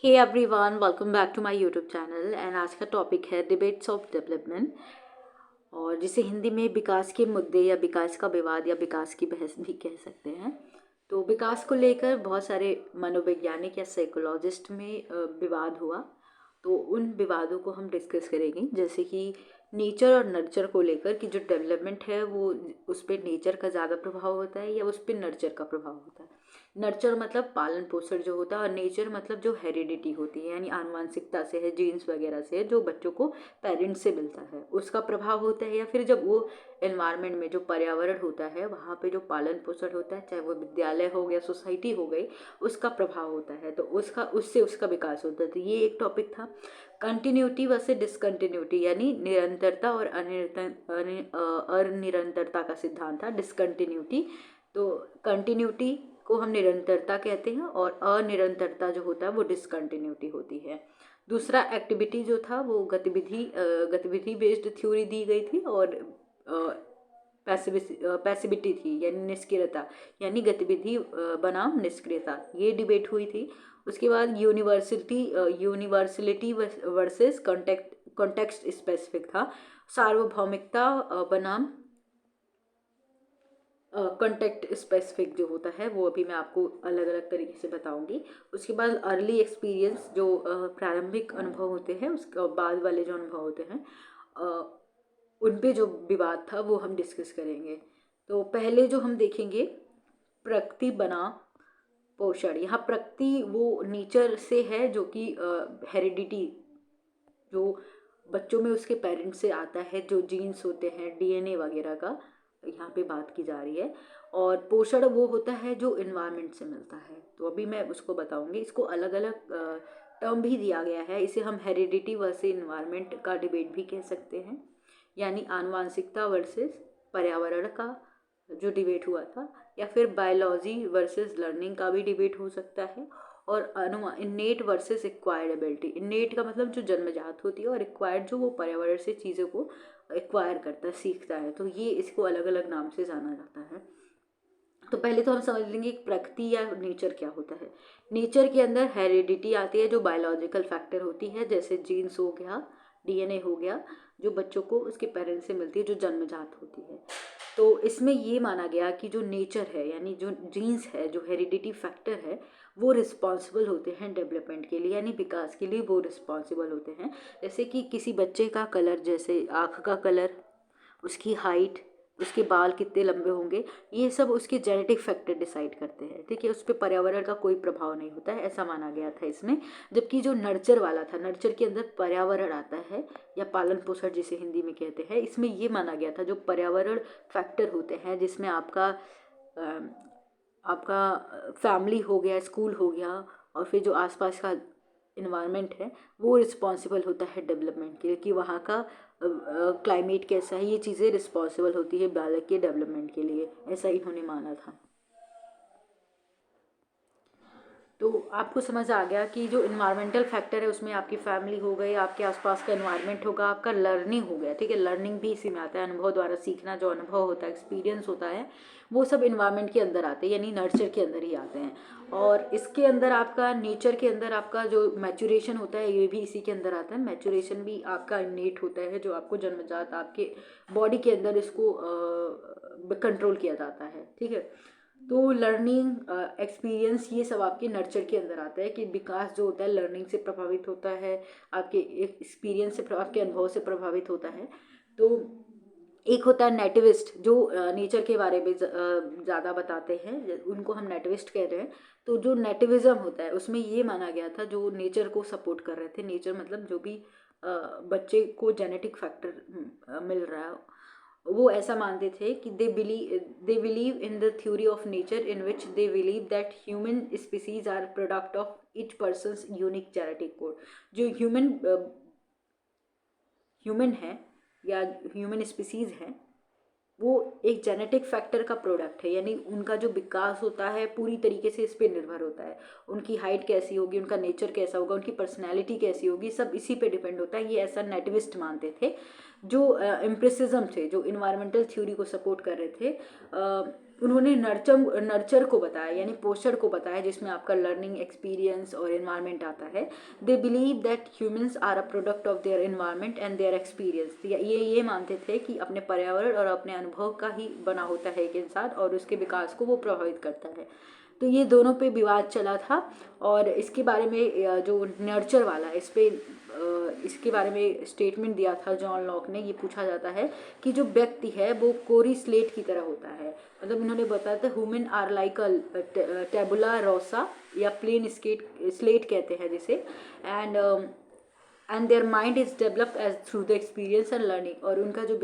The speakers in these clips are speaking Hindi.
Hey everyone, welcome back to my YouTube channel. And आज का टॉपिक है डिबेट्स ऑफ डेवलपमेंट, और जिसे हिंदी में विकास के मुद्दे या विकास का विवाद या विकास की बहस भी कह सकते हैं। तो विकास को लेकर बहुत सारे मनोवैज्ञानिक या साइकोलॉजिस्ट में विवाद हुआ। तो उन विवादों को हम डिस्कस करेंगे, जैसे कि नेचर और नर्चर को लेकर कि जो डेवलपमेंट है वो उस पर नेचर का ज़्यादा प्रभाव होता है या उस पर नर्चर का प्रभाव होता है। नर्चर मतलब पालन पोषण जो होता है, और नेचर मतलब जो हेरिडिटी होती है, यानी आनुवांशिकता से है, जीन्स वगैरह से है, जो बच्चों को पेरेंट्स से मिलता है उसका प्रभाव होता है। या फिर जब वो एनवायरनमेंट में जो पर्यावरण होता है वहाँ पे जो पालन पोषण होता है, चाहे वो विद्यालय हो गया, सोसाइटी हो गई, उसका प्रभाव होता है, तो उससे उसका विकास होता है। तो ये एक टॉपिक था। कंटिन्यूटी वर्सेस डिसकंटिन्यूटी, यानी निरंतरता और अनिरंतरता का सिद्धांत था। डिसकंटिन्यूटी, तो कंटिन्यूटी को हम निरंतरता कहते हैं और अनिरंतरता जो होता है वो डिसकंटिन्यूटी होती है। दूसरा एक्टिविटी जो था वो गतिविधि बेस्ड थ्योरी दी गई थी, और पैसिविटी थी यानी निष्क्रियता, यानी गतिविधि बनाम निष्क्रियता, ये डिबेट हुई थी। उसके बाद यूनिवर्सलिटी वर्सेस कॉन्टेक्स्ट स्पेसिफिक था। सार्वभौमिकता बनाम कॉन्टेक्ट स्पेसिफिक जो होता है, वो अभी मैं आपको अलग अलग तरीके से बताऊंगी। उसके बाद अर्ली एक्सपीरियंस, जो प्रारंभिक अनुभव होते हैं, उसके बाद वाले जो अनुभव होते हैं उन पे जो विवाद था वो हम डिस्कस करेंगे। तो पहले जो हम देखेंगे, प्रकृति बना पोषण। यहाँ प्रकृति वो नेचर से है, जो कि हेरिडिटी जो बच्चों में उसके पेरेंट्स से आता है, जो जीन्स होते हैं, डीएनए वगैरह का यहाँ पे बात की जा रही है। और पोषण वो होता है जो इन्वायरमेंट से मिलता है। तो अभी मैं उसको बताऊंगी। इसको अलग अलग टर्म भी दिया गया है। इसे हम हेरिडिटी वर्सेस इन्वायरमेंट का डिबेट भी कह सकते हैं, यानी आनुवांशिकता वर्सेस पर्यावरण का जो डिबेट हुआ था। या फिर बायोलॉजी वर्सेस लर्निंग का भी डिबेट हो सकता है। और innate versus acquired ability. Innate का मतलब जो जन्मजात होती है, और एक्वायर्ड जो वो पर्यावरण से चीज़ों को एक्वायर करता है, सीखता है। तो ये इसको अलग अलग नाम से जाना जाता है। तो पहले तो हम समझ लेंगे कि प्रकृति या नेचर क्या होता है। नेचर के अंदर हेरिडिटी आती है, जो बायोलॉजिकल फैक्टर होती है, जैसे जीन्स हो गया, डीएनए हो गया, जो बच्चों को उसके पेरेंट्स से मिलती है, जो जन्मजात होती है। तो इसमें ये माना गया कि जो नेचर है, यानी जो जीन्स है, जो हेरिडिटी फैक्टर है, वो रिस्पॉन्सिबल होते हैं डेवलपमेंट के लिए, यानी विकास के लिए वो रिस्पॉन्सिबल होते हैं। जैसे कि किसी बच्चे का कलर, जैसे आँख का कलर, उसकी हाइट, उसके बाल कितने लंबे होंगे, ये सब उसके जेनेटिक फैक्टर डिसाइड करते हैं। ठीक है, उस पर पर्यावरण का कोई प्रभाव नहीं होता है, ऐसा माना गया था इसमें। जबकि जो नर्चर वाला था, नर्चर के अंदर पर्यावरण आता है, या पालन पोषण जिसे हिंदी में कहते हैं, इसमें ये माना गया था जो पर्यावरण फैक्टर होते हैं, जिसमें आपका फैमिली हो गया, स्कूल हो गया, और फिर जो आसपास का इन्वायरमेंट है, वो रिस्पॉन्सिबल होता है डेवलपमेंट के लिए, कि वहाँ का क्लाइमेट कैसा है, ये चीज़ें रिस्पॉन्सिबल होती है बालक के डेवलपमेंट के लिए, ऐसा इन्होंने माना था। तो आपको समझ आ गया कि जो इन्वायरमेंटल फैक्टर है उसमें आपकी फैमिली हो गई, आपके आसपास का इन्वायरमेंट होगा, आपका लर्निंग हो गया। ठीक है, लर्निंग भी इसी में आता है, अनुभव द्वारा सीखना, जो अनुभव होता है, एक्सपीरियंस होता है, वो सब इन्वायरमेंट के अंदर आते हैं, यानी नर्चर के अंदर ही आते हैं। और इसके अंदर आपका नेचर के अंदर आपका जो मैचुरेशन होता है, ये भी इसी के अंदर आता है। मैचुरेशन भी आपका इनेट होता है, जो आपको जन्मजात आपके बॉडी के अंदर इसको कंट्रोल किया जाता है। ठीक है, तो लर्निंग, एक्सपीरियंस, ये सब आपके नर्चर के अंदर आता है, कि विकास जो होता है लर्निंग से प्रभावित होता है, आपके एक्सपीरियंस से, आपके अनुभव से प्रभावित होता है। तो एक होता है नेटिविस्ट, जो नेचर के बारे में ज़्यादा बताते हैं, उनको हम नेटिविस्ट कह रहे हैं। तो जो नेटिविज्म होता है उसमें ये माना गया था, जो नेचर को सपोर्ट कर रहे थे, नेचर मतलब जो भी बच्चे को जेनेटिक फैक्टर मिल रहा है, वो ऐसा मानते थे कि they believe in the theory of nature, in which they believe that human species are product of each persons unique genetic code. जो ह्यूमन है, या ह्यूमन स्पीसीज है, वो एक जेनेटिक फैक्टर का प्रोडक्ट है, यानी उनका जो विकास होता है पूरी तरीके से इस पर निर्भर होता है। उनकी हाइट कैसी होगी, उनका नेचर कैसा होगा, उनकी पर्सनैलिटी कैसी होगी, सब इसी पे डिपेंड होता है। ये ऐसा नेटिविस्ट मानते थे। जो एम्प्रिसिज्म थे, जो इन्वायरमेंटल थ्योरी को सपोर्ट कर रहे थे, उन्होंने नर्चर को बताया, यानी पोषण को बताया, जिसमें आपका लर्निंग, एक्सपीरियंस और एनवायरनमेंट आता है। They believe that humans are a product of their environment and their experience. ये मानते थे कि अपने पर्यावरण और अपने अनुभव का ही बना होता है एक इंसान, और उसके विकास को वो प्रभावित करता है। तो ये दोनों पे विवाद चला था, और इसके बारे में जो नर्चर वाला इस पे इसके बारे में स्टेटमेंट दिया था जॉन लॉक ने। ये पूछा जाता है कि जो व्यक्ति है वो कोरी स्लेट की तरह होता है, मतलब इन्होंने बताया था human are like a tabula rasa या प्लेन स्लेट कहते हैं जिसे, and their mind is developed as through the experience and learning. और उनका जो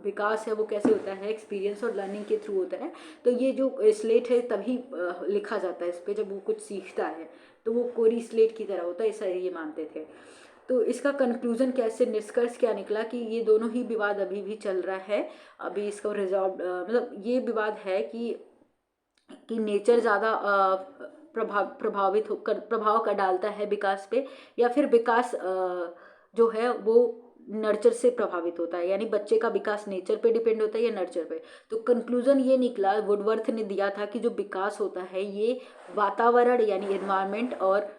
विकास है वो कैसे होता है, एक्सपीरियंस और लर्निंग के थ्रू होता है। तो ये जो स्लेट है तभी लिखा जाता है इस पर, जब वो कुछ सीखता है, तो वो कोरी स्लेट की तरह होता है, ऐसा ये मानते थे। तो इसका कंक्लूजन कैसे, निष्कर्ष क्या निकला कि ये दोनों ही विवाद अभी भी चल रहा है। अभी इसको रिजॉल्व मतलब ये विवाद है कि नेचर ज़्यादा प्रभाव का डालता है विकास पे, या फिर विकास जो है वो नर्चर से प्रभावित होता है, यानी बच्चे का विकास नेचर पे डिपेंड होता है या नर्चर पे। तो कंक्लूजन ये निकला, वुडवर्थ ने दिया था कि जो विकास होता है ये वातावरण यानी एनवायरनमेंट और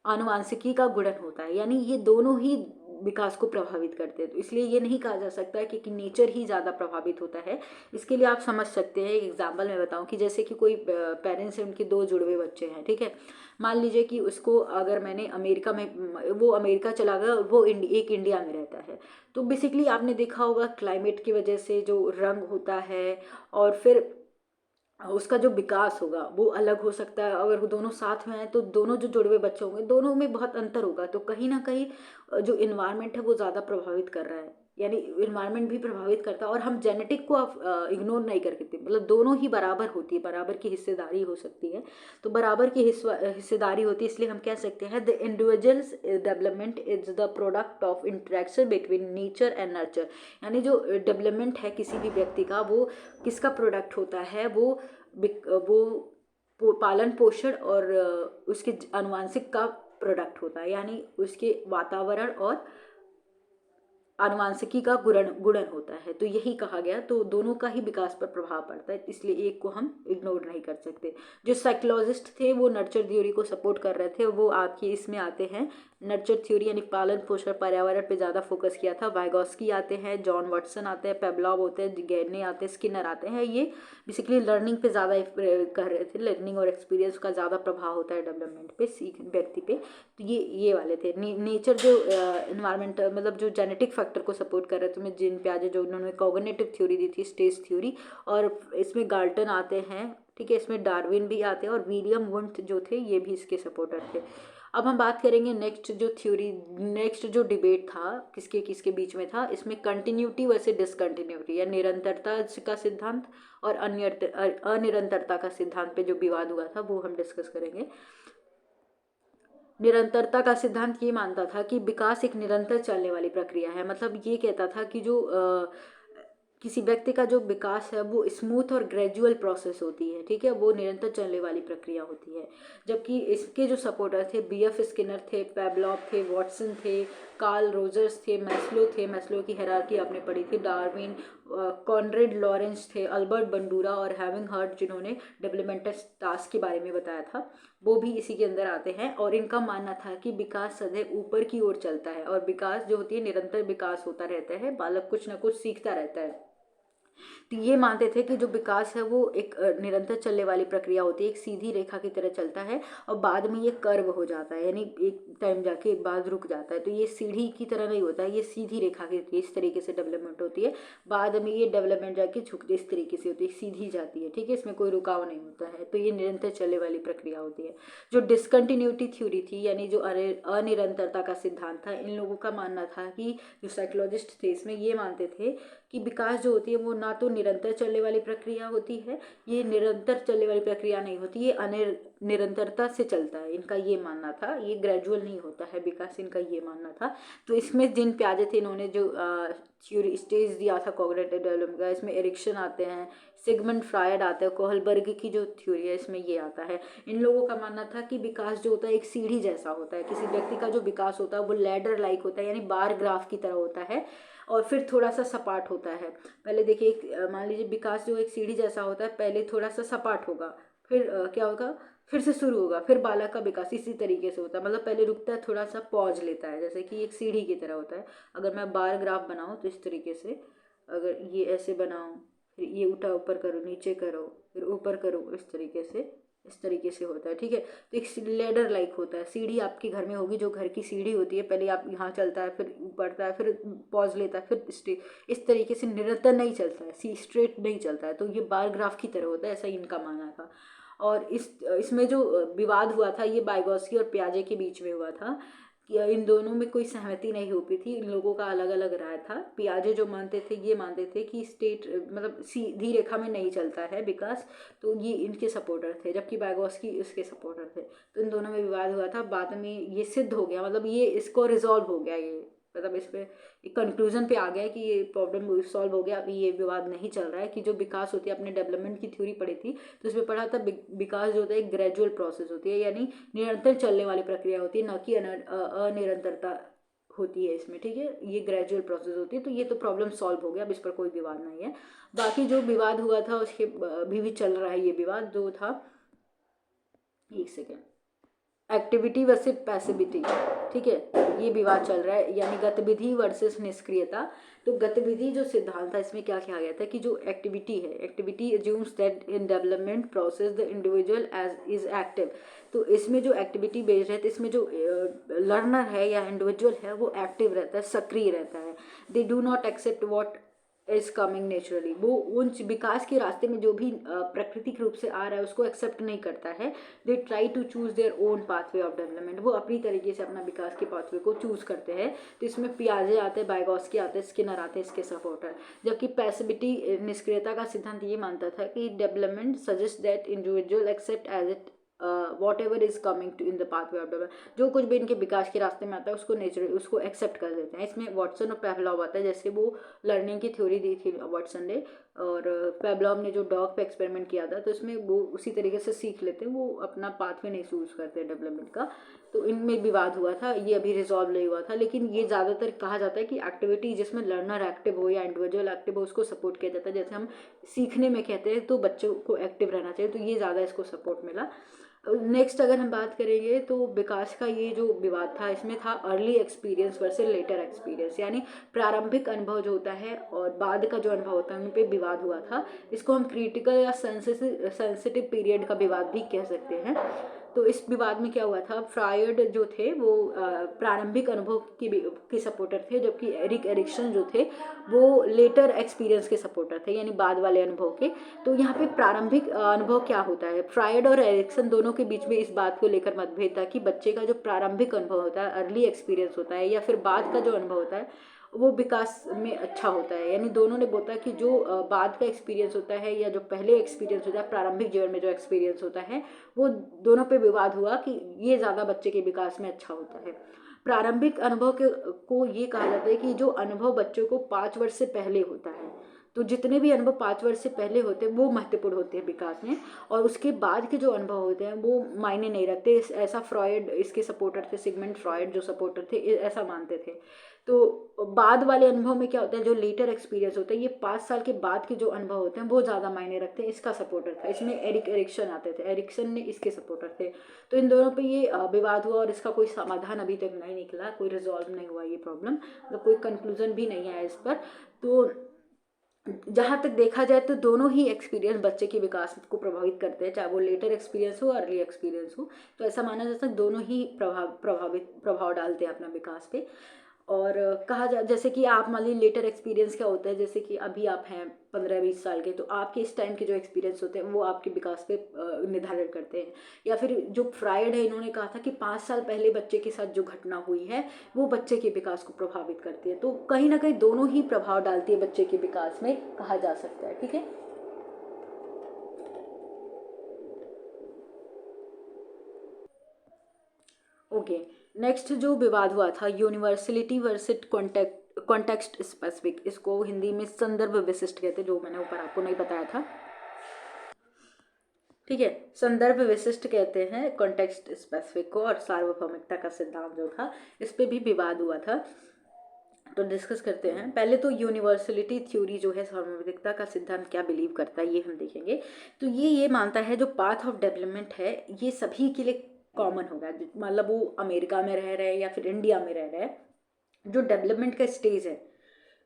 आनुवांशिकी का गुणन होता है, यानी ये दोनों ही विकास को प्रभावित करते हैं। तो इसलिए ये नहीं कहा जा सकता है कि नेचर ही ज़्यादा प्रभावित होता है। इसके लिए आप समझ सकते हैं, एक एग्जाम्पल मैं बताऊं कि जैसे कि कोई पेरेंट्स हैं, उनके दो जुड़वे बच्चे हैं, ठीक है। मान लीजिए कि उसको अगर मैंने अमेरिका में, वो अमेरिका चला गया और वो एक इंडिया में रहता है, तो बेसिकली आपने देखा होगा क्लाइमेट की वजह से जो रंग होता है और फिर उसका जो विकास होगा वो अलग हो सकता है। अगर वो दोनों साथ में हैं तो दोनों जो जुड़वे बच्चे होंगे दोनों में बहुत अंतर होगा। तो कहीं ना कहीं जो इन्वायरमेंट है वो ज़्यादा प्रभावित कर रहा है, यानी इन्वायरमेंट भी प्रभावित करता है। और हम जेनेटिक को इग्नोर नहीं कर सकते, मतलब दोनों ही बराबर होती है, बराबर की हिस्सेदारी हो सकती है। तो बराबर की हिस्सेदारी होती है, इसलिए हम कह सकते हैं the individuals development is the product of interaction between nature and nurture. यानी जो डेवलपमेंट है किसी भी व्यक्ति का, वो किसका प्रोडक्ट होता है, वो पालन पोषण और उसके आनुवांशिक का प्रोडक्ट होता है, यानी उसके वातावरण और आनुवांशिकी का गुणन होता है। तो यही कहा गया, तो दोनों का ही विकास पर प्रभाव पड़ता है, इसलिए एक को हम इग्नोर नहीं कर सकते। जो साइकोलॉजिस्ट थे वो नर्चर थ्योरी को सपोर्ट कर रहे थे, वो आपकी इसमें आते हैं नर्चर थ्योरी यानी पालन पोषण पर्यावरण पे ज़्यादा फोकस किया था। वाइगॉस्की आते हैं, जॉन वाटसन आते हैं, पेवलॉव होते हैं, गैरने आते हैं, स्किनर आते हैं। ये बेसिकली लर्निंग पे ज़्यादा कर रहे थे, लर्निंग और एक्सपीरियंस का ज़्यादा प्रभाव होता है डेवलपमेंट पे, सीख व्यक्ति पे। तो ये वाले थे। नेचर जो इन्वायरमेंट मतलब जो जेनेटिक फैक्टर को सपोर्ट कर रहे थे, मैं जीन पियाजे जो उन्होंने कॉग्निटिव थ्योरी दी थी, स्टेज थ्योरी, और इसमें गाल्टन आते हैं, ठीक है, इसमें डार्विन भी आते हैं, और विलियम वुंट जो थे ये भी इसके सपोर्टर थे। अब हम बात करेंगे नेक्स्ट जो डिबेट था किसके किसके बीच में था, इसमें कंटिन्यूटी वर्सेस डिसकंटिन्यूटी या निरंतरता का सिद्धांत और अनिरंतरता का सिद्धांत पे जो विवाद हुआ था वो हम डिस्कस करेंगे। निरंतरता का सिद्धांत ये मानता था कि विकास एक निरंतर चलने वाली प्रक्रिया है, मतलब ये कहता था कि जो किसी व्यक्ति का जो विकास है वो स्मूथ और ग्रेजुअल प्रोसेस होती है, ठीक है, वो निरंतर चलने वाली प्रक्रिया होती है। जबकि इसके जो सपोर्टर थे बीएफ स्किनर थे, पेवलॉव थे, वॉटसन थे, कार्ल रोजर्स थे, मैस्लो की हायरार्की आपने पढ़ी थी, डार्विन, कॉनरेड लॉरेंस थे, अल्बर्ट बंडूरा और हैविंग हर्ट जिन्होंने डेवलपमेंटल टास्क के बारे में बताया था, वो भी इसी के अंदर आते हैं। और इनका मानना था कि विकास सदैव ऊपर की ओर चलता है, और विकास जो होती है निरंतर विकास होता रहता है, बालक कुछ ना कुछ सीखता रहता है। तो ये मानते थे कि जो विकास है वो एक निरंतर चलने वाली प्रक्रिया होती है, एक सीधी रेखा की तरह चलता है और बाद में ये कर्व हो जाता है, यानी एक टाइम जाके एक बाद रुक जाता है। तो ये सीढ़ी की तरह नहीं होता है, ये सीधी रेखा की इस तरीके से डेवलपमेंट होती है, बाद में ये डेवलपमेंट जाके झुकते इस तरीके से होती है, सीधी जाती है, ठीक है, इसमें कोई रुकाव नहीं होता है। तो ये निरंतर चलने वाली प्रक्रिया होती है। जो डिसकंटिन्यूटी थ्योरी थी यानी जो अनिरंतरता का सिद्धांत था, इन लोगों का मानना था कि जो साइकोलॉजिस्ट थे इसमें ये मानते थे कि विकास जो होती है वो ना तो निरंतर चलने वाली प्रक्रिया होती है, ये निरंतर चलने वाली प्रक्रिया नहीं होती, ये निरंतरता से चलता है, इनका ये मानना था, ये ग्रेजुअल नहीं होता है विकास, इनका ये मानना था। तो इसमें जिन प्याजे थे इन्होंने जो थ्योरी स्टेज दिया था कॉग्निटिव डेवलपमेंट का, इसमें एरिक्सन आते हैं, सिगमंड फ्रायड आते हैं, कोहलबर्ग की जो थ्योरी है इसमें ये आता है। इन लोगों का मानना था कि विकास जो होता है एक सीढ़ी जैसा होता है, किसी व्यक्ति का जो विकास होता है वो लैडर लाइक होता है, यानी बार ग्राफ की तरह होता है, और फिर थोड़ा सा सपाट होता है। पहले देखिए एक मान लीजिए विकास जो एक सीढ़ी जैसा होता है, पहले थोड़ा सा सपाट होगा, फिर क्या होगा, फिर से शुरू होगा, फिर बालक का विकास इसी तरीके से होता है। मतलब पहले रुकता है, थोड़ा सा पॉज लेता है, जैसे कि एक सीढ़ी की तरह होता है। अगर मैं बार ग्राफ बनाऊँ तो इस तरीके से, अगर ये ऐसे बनाऊँ, फिर ये उठा ऊपर करो, नीचे करो, फिर ऊपर करो, इस तरीके से होता है। ठीक है, तो एक लेडर लाइक होता है। सीढ़ी आपके घर में होगी, जो घर की सीढ़ी होती है, पहले आप यहाँ चलता है, फिर बढ़ता है, फिर पॉज लेता है, फिर इस तरीके से निरंतर नहीं चलता है, स्ट्रेट नहीं चलता है। तो ये बार ग्राफ की तरह होता है, ऐसा इनका मानना था। और इसमें जो विवाद हुआ था, ये बाइगॉस्की और पियाजे के बीच में हुआ था कि इन दोनों में कोई सहमति नहीं हो पाई थी, इन लोगों का अलग अलग राय था। पियाजे जो मानते थे, ये मानते थे कि स्टेट मतलब सीधी रेखा में नहीं चलता है विकास, तो ये इनके सपोर्टर थे, जबकि बाइगॉस्की इसके सपोर्टर थे। तो इन दोनों में विवाद हुआ था, बाद में ये सिद्ध हो गया, मतलब ये इसको रिजॉल्व हो गया, ये मतलब इस पे एक कंक्लूजन पे आ गया कि ये प्रॉब्लम सॉल्व हो गया। अभी ये विवाद नहीं चल रहा है कि जो विकास होती है, अपने डेवलपमेंट की थ्योरी पढ़ी थी तो उसमें पढ़ा था विकास जो होता है एक ग्रेजुअल प्रोसेस होती है, यानी निरंतर चलने वाली प्रक्रिया होती है, न कि अनिरंतरता होती है इसमें। ठीक है, ये ग्रेजुअल प्रोसेस होती है। तो ये तो प्रॉब्लम सॉल्व हो गया, अब इस पर कोई विवाद नहीं है। बाकी जो विवाद हुआ था उसके अभी भी चल रहा है, ये विवाद जो था, एक सेकेंड, एक्टिविटी वर्सेस पैसिविटी। ठीक है, ये विवाद चल रहा है, यानी गतिविधि वर्सेस निष्क्रियता। तो गतिविधि जो सिद्धांत था, इसमें क्या किया गया था कि जो एक्टिविटी है, activity assumes that in development process the individual as is active. तो इसमें जो एक्टिविटी बेस्ड है, तो इसमें जो लर्नर है या इंडिविजुअल है वो एक्टिव रहता है, सक्रिय रहता है। They do not accept what is coming naturally. वो उन विकास के रास्ते में जो भी प्राकृतिक रूप से आ रहा है उसको एक्सेप्ट नहीं करता है। They try to choose their own pathway of development. वो अपनी तरीके से अपना विकास के पाथवे को चूज करते हैं। तो इसमें पियाजे आते हैं, बाइगॉस्की आते हैं, स्किनर आते हैं इसके सपोर्टर। जबकि पैसिविटी निष्क्रियता का सिद्धांत ये मानता था कि development suggest that individual accept as it whatever is coming to in the pathway of development. जो कुछ भी इनके विकास के रास्ते में आता है उसको नेचुरल उसको एक्सेप्ट कर देते हैं। इसमें वाटसन और पेवलॉव आता है, जैसे वो लर्निंग की थ्योरी दी थी वाटसन ने, और पेवलॉव ने जो डॉग पे एक्सपेरिमेंट किया था, तो इसमें वो उसी तरीके से सीख लेते हैं, वो अपना पाथवे नहीं चूज करते डेवलपमेंट का। तो इनमें विवाद हुआ था, ये अभी रिजॉल्व नहीं हुआ था। लेकिन ये ज़्यादातर कहा जाता है कि एक्टिविटी जिसमें लर्नर एक्टिव हो या इंडिविजुअल एक्टिव हो उसको सपोर्ट किया जाता है। जैसे हम सीखने में कहते हैं तो बच्चों को एक्टिव रहना चाहिए, तो ये ज़्यादा इसको सपोर्ट मिला। नेक्स्ट अगर हम बात करेंगे तो विकास का ये जो विवाद था, इसमें था early experience versus later experience, यानी प्रारंभिक अनुभव जो होता है और बाद का जो अनुभव होता है, उन पे विवाद हुआ था। इसको हम क्रिटिकल या सेंसिटिव पीरियड का विवाद भी कह सकते हैं। तो इस विवाद में क्या हुआ था, फ्रायड जो थे वो प्रारंभिक अनुभव के सपोर्टर थे, जबकि एरिक एरिक्सन जो थे वो लेटर एक्सपीरियंस के सपोर्टर थे, यानी बाद वाले अनुभव के। तो यहाँ पे प्रारंभिक अनुभव क्या होता है, फ्रायड और एरिक्सन दोनों के बीच में इस बात को लेकर मतभेद था कि बच्चे का जो प्रारंभिक अनुभव होता है, अर्ली एक्सपीरियंस होता है, या फिर बाद का जो अनुभव होता है वो विकास में अच्छा होता है। यानी दोनों ने बोला कि जो बाद का एक्सपीरियंस होता है या जो पहले एक्सपीरियंस होता है, प्रारंभिक जीवन में जो एक्सपीरियंस होता है, वो दोनों पे विवाद हुआ कि ये ज़्यादा बच्चे के विकास में अच्छा होता है। प्रारंभिक अनुभव को ये कहा जाता है कि जो अनुभव बच्चों को 5 वर्ष से पहले होता है, तो जितने भी अनुभव 5 वर्ष से पहले होते हैं वो महत्वपूर्ण होते हैं विकास में, और उसके बाद के जो अनुभव होते हैं वो मायने नहीं रखते। ऐसा फ्रॉयड इसके सपोर्टर थे, सिगमंड फ्रॉयड जो सपोर्टर थे ऐसा मानते थे। तो बाद वाले अनुभव में क्या होता है, जो लेटर एक्सपीरियंस होता है, ये 5 साल के बाद के जो अनुभव होते हैं वो ज़्यादा मायने रखते हैं, इसका सपोर्टर था। इसमें एरिक एरिक्सन आते थे, एरिक्सन ने इसके सपोर्टर थे। तो इन दोनों पे ये विवाद हुआ और इसका कोई समाधान अभी तक नहीं निकला, कोई रिजॉल्व नहीं हुआ ये प्रॉब्लम, मतलब कोई कंक्लूजन भी नहीं आया इस पर। तो जहाँ तक देखा जाए तो दोनों ही एक्सपीरियंस बच्चे के विकास को प्रभावित करते हैं, चाहे वो लेटर एक्सपीरियंस हो अर्ली एक्सपीरियंस हो। तो ऐसा माना जाता है दोनों ही प्रभाव डालते हैं अपना विकास पे। और कहा जा जैसे कि आप मान लीजिए लेटर एक्सपीरियंस क्या होता है, जैसे कि अभी आप हैं 15-20 साल के, तो आपके इस टाइम के जो एक्सपीरियंस होते हैं वो आपके विकास पे निर्धारण करते हैं। या फिर जो फ्रायड है, इन्होंने कहा था कि 5 साल पहले बच्चे के साथ जो घटना हुई है वो बच्चे के विकास को प्रभावित करती है। तो कहीं ना कहीं दोनों ही प्रभाव डालती है बच्चे के विकास में, कहा जा सकता है। ठीक है, ओके। नेक्स्ट जो विवाद हुआ था, यूनिवर्सलिटी वर्सेस कॉन्टेक्स्ट स्पेसिफिक, इसको हिंदी में संदर्भ विशिष्ट कहते हैं, जो मैंने ऊपर आपको नहीं बताया था। ठीक है, संदर्भ विशिष्ट कहते हैं कॉन्टेक्स्ट स्पेसिफिक को, और सार्वभौमिकता का सिद्धांत जो था इस पे भी विवाद हुआ था। तो डिस्कस करते हैं। पहले तो यूनिवर्सलिटी थ्योरी जो है, सार्वभौमिकता का सिद्धांत क्या बिलीव करता है, ये हम देखेंगे। तो ये मानता है जो पाथ ऑफ डेवलपमेंट है ये सभी के लिए कॉमन होगा, मतलब वो अमेरिका में रह रहे हैं या फिर इंडिया में रह रहे हैं, जो डेवलपमेंट का स्टेज है,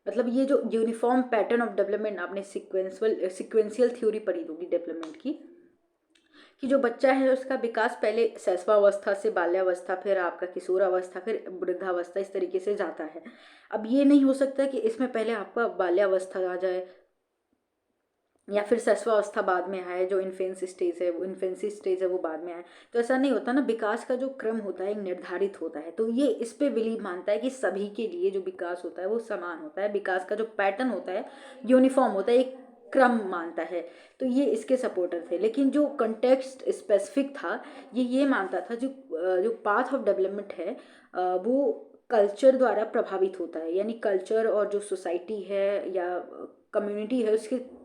मतलब ये जो यूनिफॉर्म पैटर्न ऑफ डेवलपमेंट, आपने सिक्वेंशियल थ्योरी पढ़ी होगी डेवलपमेंट की, कि जो बच्चा है उसका विकास पहले शैशवावस्था से बाल्यावस्था, फिर आपका किशोरावस्था, फिर वृद्धावस्था, इस तरीके से जाता है। अब ये नहीं हो सकता कि इसमें पहले आपका बाल्यावस्था आ जाए या फिर शैशवावस्था बाद में आए, जो इन्फेंसी स्टेज है वो बाद में आए। तो ऐसा नहीं होता ना, विकास का जो क्रम होता है एक निर्धारित होता है। तो ये इस पे बिलीव मानता है कि सभी के लिए जो विकास होता है वो समान होता है, विकास का जो पैटर्न होता है यूनिफॉर्म होता है, एक क्रम मानता है। तो ये इसके सपोर्टर थे। लेकिन जो कंटेक्स्ट स्पेसिफिक था, ये मानता था जो पाथ ऑफ डेवलपमेंट है वो कल्चर द्वारा प्रभावित होता है, यानी कल्चर और जो सोसाइटी है या कम्युनिटी है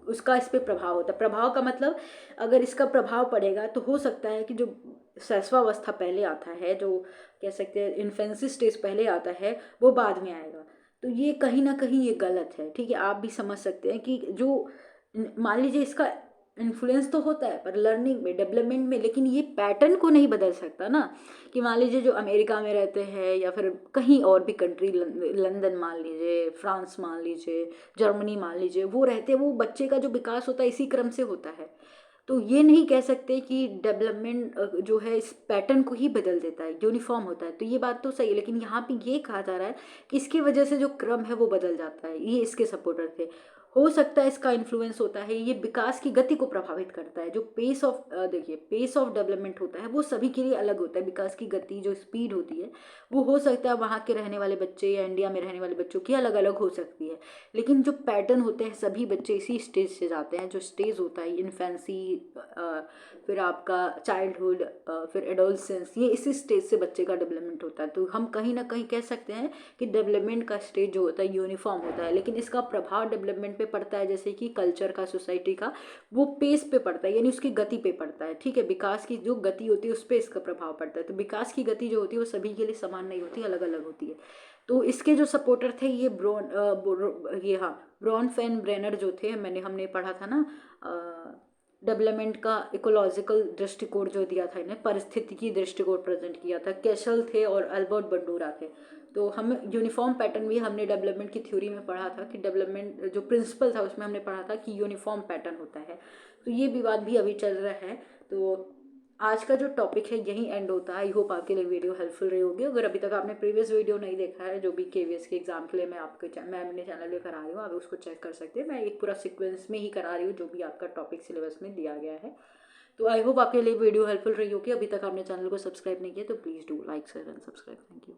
उसका इस पे प्रभाव होता है। प्रभाव का मतलब, अगर इसका प्रभाव पड़ेगा तो हो सकता है कि जो शैशवावस्था पहले आता है, जो कह सकते हैं इन्फेंसी स्टेज पहले आता है, वो बाद में आएगा। तो ये कहीं ना कहीं ये गलत है, ठीक है। आप भी समझ सकते हैं कि जो मान लीजिए इसका इन्फ्लुएंस तो होता है पर लर्निंग में, डेवलपमेंट में, लेकिन ये पैटर्न को नहीं बदल सकता ना। कि मान लीजिए जो अमेरिका में रहते हैं या फिर कहीं और भी कंट्री, लंदन मान लीजिए, फ्रांस मान लीजिए, जर्मनी मान लीजिए, वो रहते हैं, वो बच्चे का जो विकास होता है इसी क्रम से होता है। तो ये नहीं कह सकते कि डेवलपमेंट जो है इस पैटर्न को ही बदल देता है, यूनिफॉर्म होता है। तो ये बात तो सही है, लेकिन यहाँ पे ये कहा जा रहा है कि इसकी वजह से जो क्रम है वो बदल जाता है। ये इसके सपोर्टर थे। हो सकता है इसका इन्फ्लुएंस होता है, ये विकास की गति को प्रभावित करता है। जो पेस ऑफ देखिए पेस ऑफ डेवलपमेंट होता है वो सभी के लिए अलग होता है। विकास की गति जो स्पीड होती है वो हो सकता है वहाँ के रहने वाले बच्चे या इंडिया में रहने वाले बच्चों की अलग अलग हो सकती है। लेकिन जो पैटर्न होते हैं सभी बच्चे इसी स्टेज से जाते हैं। जो स्टेज होता है इन्फेंसी, फिर आपका चाइल्डहुड, फिर एडोलसेंस, ये इसी स्टेज से बच्चे का डेवलपमेंट होता है। तो हम कहीं ना कहीं कह सकते हैं कि डेवलपमेंट का स्टेज जो होता है यूनिफॉर्म होता है, लेकिन इसका प्रभाव डेवलपमेंट पे पड़ता है, जैसे कि कल्चर का, सोसाइटी का, वो पेस पे पड़ता है, यानी उसकी गति पे पड़ता है, ठीक है। विकास की जो गति होती है उस पर इसका प्रभाव पड़ता है। तो विकास की गति जो होती है वो सभी के लिए समान नहीं होती, अलग अलग होती है। तो इसके जो सपोर्टर थे ये ब्रॉन फेन ब्रेनर जो थे, हमने पढ़ा था ना, डेवलपमेंट का इकोलॉजिकल दृष्टिकोण जो दिया था इन्हें, पारिस्थितिकी दृष्टिकोण प्रेजेंट किया था, कैशल थे और अल्बर्ट बंडूरा थे। तो हम यूनिफॉर्म पैटर्न भी हमने डेवलपमेंट की थ्योरी में पढ़ा था कि डेवलपमेंट जो प्रिंसिपल था उसमें हमने पढ़ा था कि यूनिफॉर्म पैटर्न होता है। तो ये विवाद भी अभी चल रहा है। तो आज का जो टॉपिक है यही एंड होता है। आई होप आपके लिए वीडियो हेल्पफुल रही होगी। अगर अभी तक आपने प्रीवियस वीडियो नहीं देखा है, जो भी केवीएस के एग्जाम के लिए मैं अपने चैनल पे करा रही हूँ, आप उसको चेक कर सकते हैं। मैं एक पूरा सीक्वेंस में ही करा रही हूँ जो भी आपका टॉपिक सिलेबस में दिया गया है। तो आई होप आपके लिए वीडियो हेल्पफुल रही होगी। अभी तक आपने चैनल को सब्सक्राइब नहीं किया तो please do like share and subscribe. Thank you.